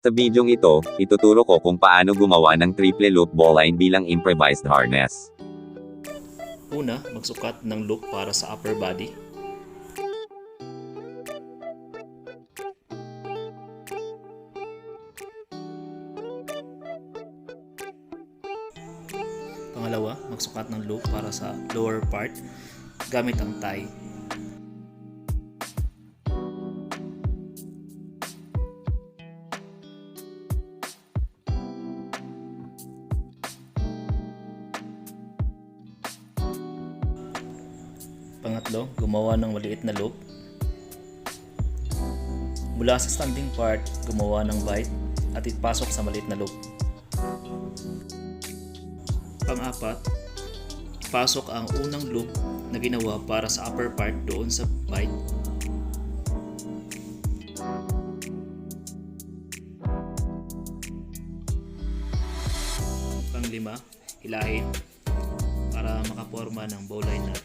Sa bidyong ito, ituturo ko kung paano gumawa ng triple loop bowline bilang improvised harness. Una, magsukat ng loop para sa upper body. Pangalawa, magsukat ng loop para sa lower part gamit ang tie. Pangatlo, gumawa ng maliit na loop. Mula sa standing part, gumawa ng bite at ipasok sa maliit na loop. Pang-apat, ipasok ang unang loop na ginawa para sa upper part doon sa bite. Pang-lima, hilahin para makaporma ng bowline knot.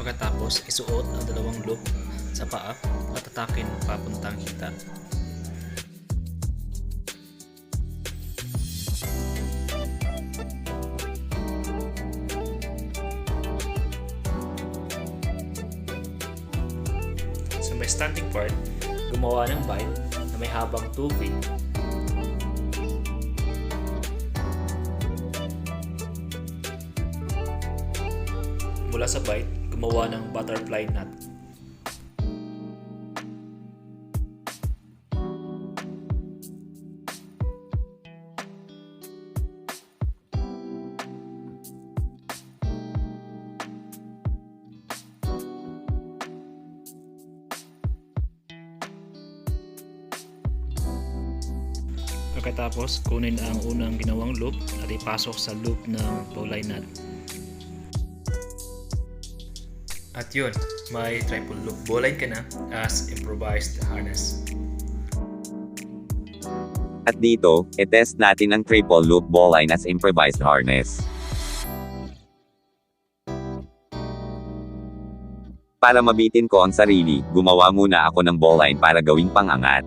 Pagkatapos, isuot ang dalawang loop sa paa at atakin papuntang hita. Sa may standing part, gumawa ng bite na may habang 2 feet. Mula sa bite, gumawa ng butterfly knot. Pagkatapos, kunin ang unang ginawang loop at ipasok sa loop ng bowline knot. At yun, may triple loop bowline ka na as improvised harness. At dito, i-test natin ang triple loop bowline as improvised harness. Para mabitin ko ang sarili, gumawa muna ako ng bowline para gawing pangangat.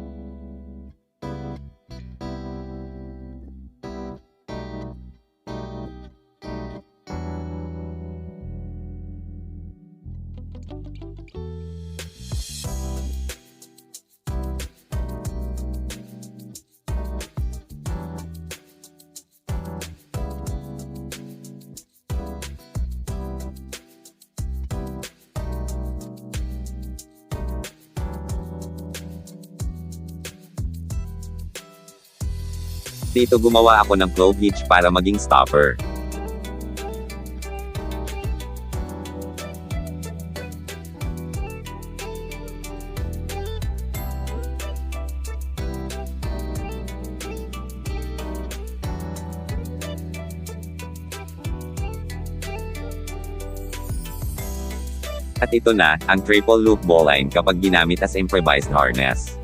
Dito gumawa ako ng clove hitch para maging stopper. At ito na, ang triple loop bowline kapag ginamit as improvised harness.